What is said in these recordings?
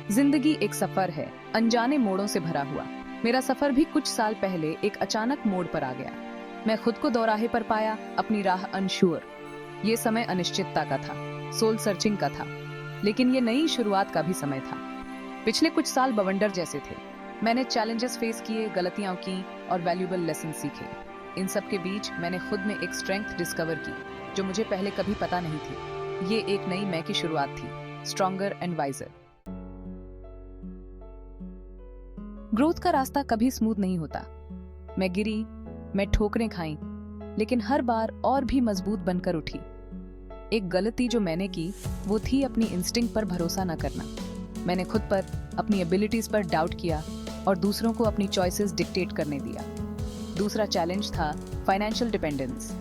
जिंदगी एक सफर है, अनजाने मोड़ों से भरा हुआ। मेरा सफर भी कुछ साल पहले एक अचानक मोड़ पर आ गया। मैं खुद को दोराहे पर पाया, अपनी राह अनश्योर। ये समय अनिश्चितता का था, सोल सर्चिंग का था, लेकिन ये नई शुरुआत का भी समय था। पिछले कुछ साल बवंडर जैसे थे। मैंने चैलेंजेस फेस किए, गलतियां की और वैल्यूएबल लेसन सीखे। इन सब के बीच मैंने खुद में एक स्ट्रेंथ डिस्कवर की जो मुझे पहले कभी पता नहीं थी। ये एक नई मैं की शुरुआत थी, स्ट्रॉन्गर एंड वाइजर। ग्रोथ का रास्ता कभी स्मूथ नहीं होता। मैं गिरी, मैं ठोकरें खाई, लेकिन हर बार और भी मजबूत बनकर उठी। एक गलती जो मैंने की वो थी अपनी इंस्टिंक्ट पर भरोसा न करना। मैंने खुद पर, अपनी एबिलिटीज पर डाउट किया और दूसरों को अपनी चॉइसेस डिक्टेट करने दिया। दूसरा चैलेंज था फाइनेंशियल डिपेंडेंस।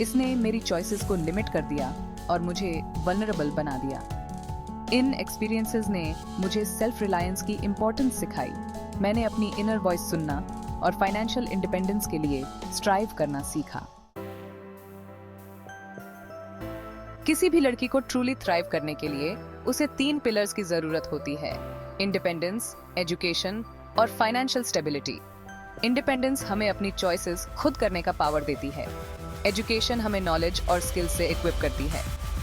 इसने मेरी चॉइसेस को लिमिट कर दिया और मुझे वल्नरेबल बना दिया। इन एक्सपीरियंसेस ने मुझे सेल्फ रिलायंस की इंपॉर्टेंस सिखाई। मैंने अपनी इनर वॉइस सुनना और फाइनेंशियल इंडिपेंडेंस के लिए स्ट्राइव करना सीखा। किसी भी लड़की को ट्रूली थ्राइव करने के लिए उसे 3 पिलर्स की जरूरत होती है: इंडिपेंडेंस, एजुकेशन और फाइनेंशियल स्टेबिलिटी। इंडिपेंडेंस हमें अपनी चॉइसेस खुद करने का पावर देती है। एजुकेशन हमें नॉलेज और स्किल्स से इक्विप करती है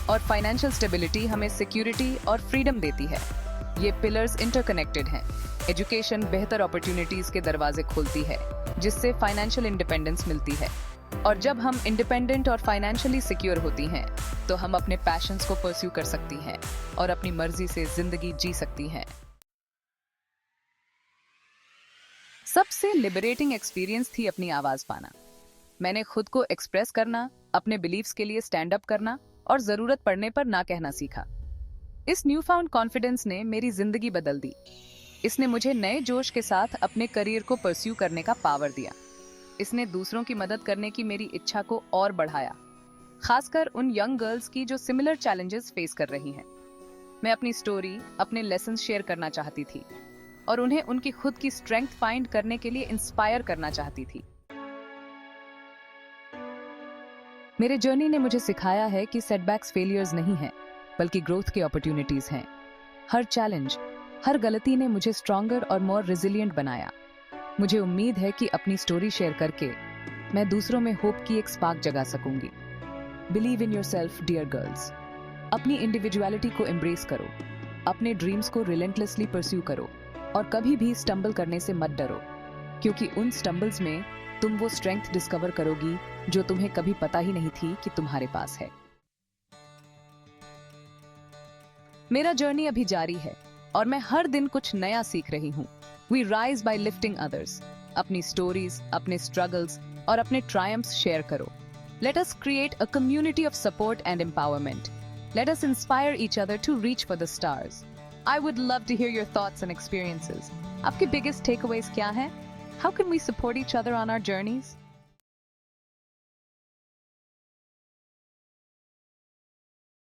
और फाइनेंशियल स्टेबिलिटी हमें सिक्योरिटी और फ्रीडम देती है। ये पिलर्स इंटरकनेक्टेड हैं। एजुकेशन बेहतर अपॉर्चुनिटीज के दरवाजे खोलती है, जिससे फाइनेंशियल इंडिपेंडेंस मिलती है। और जब हम इंडिपेंडेंट और फाइनेंशियली सिक्योर होती हैं, तो हम अपने पैशंस को परस्यू कर सकती हैं और अपनी मर्जी से जिंदगी जी सकती हैं। सबसे लिबरेटिंग एक्सपीरियंस थी अपनी आवाज पाना। मैंने खुद को एक्सप्रेस करना, अपने बिलीव्स के लिए स्टैंड अप करना और जरूरत पड़ने पर ना कहना सीखा। इस न्यू फाउंड कॉन्फिडेंस ने मेरी जिंदगी बदल दी। इसने मुझे नए जोश के साथ अपने करियर को परस्यू करने का पावर दिया। इसने दूसरों की मदद करने की मेरी इच्छा को और बढ़ाया, खासकर उन यंग गर्ल्स की जो सिमिलर चैलेंजेस फेस कर रही हैं। मैं अपनी स्टोरी, अपने लेसन्स शेयर करना चाहती थी और उन्हें उनकी खुद की स्ट्रेंथ फाइंड करने के लिए इंस्पायर करना चाहती थी। मेरे जर्नी ने मुझे सिखाया है कि सेटबैक्स फेलियर्स नहीं हैं, बल्कि ग्रोथ की अपॉर्चुनिटीज हैं। हर चैलेंज, हर गलती ने मुझे स्ट्रॉन्गर और मोर रेजिलिएंट बनाया। मुझे उम्मीद है कि अपनी स्टोरी शेयर करके मैं दूसरों में होप की एक स्पार्क जगा सकूंगी। Believe in yourself dear girls. अपनी इंडिविजुअलिटी को एम्ब्रेस करो, अपने ड्रीम्स को रिलेंटलेसली परस्यू करो और कभी भी स्टम्बल करने से मत डरो, क्योंकि उन स्टम्बल्स में तुम वो स्ट्रेंथ डिस्कवर करोगी जो तुम्हें कभी पता ही नहीं थी कि तुम्हारे पास है। मेरा जर्नी अभी जारी है और मैं हर दिन कुछ नया सीख रही हूँ। We rise by lifting others. अपनी स्टोरीज, अपने स्ट्रगल्स और अपने ट्रायम्फ्स शेयर करो। Let us create a community of support and empowerment. Let us inspire each other to reach for the stars. I would love to hear your thoughts and experiences. आपके biggest takeaways क्या हैं? How can we support each other on our journeys?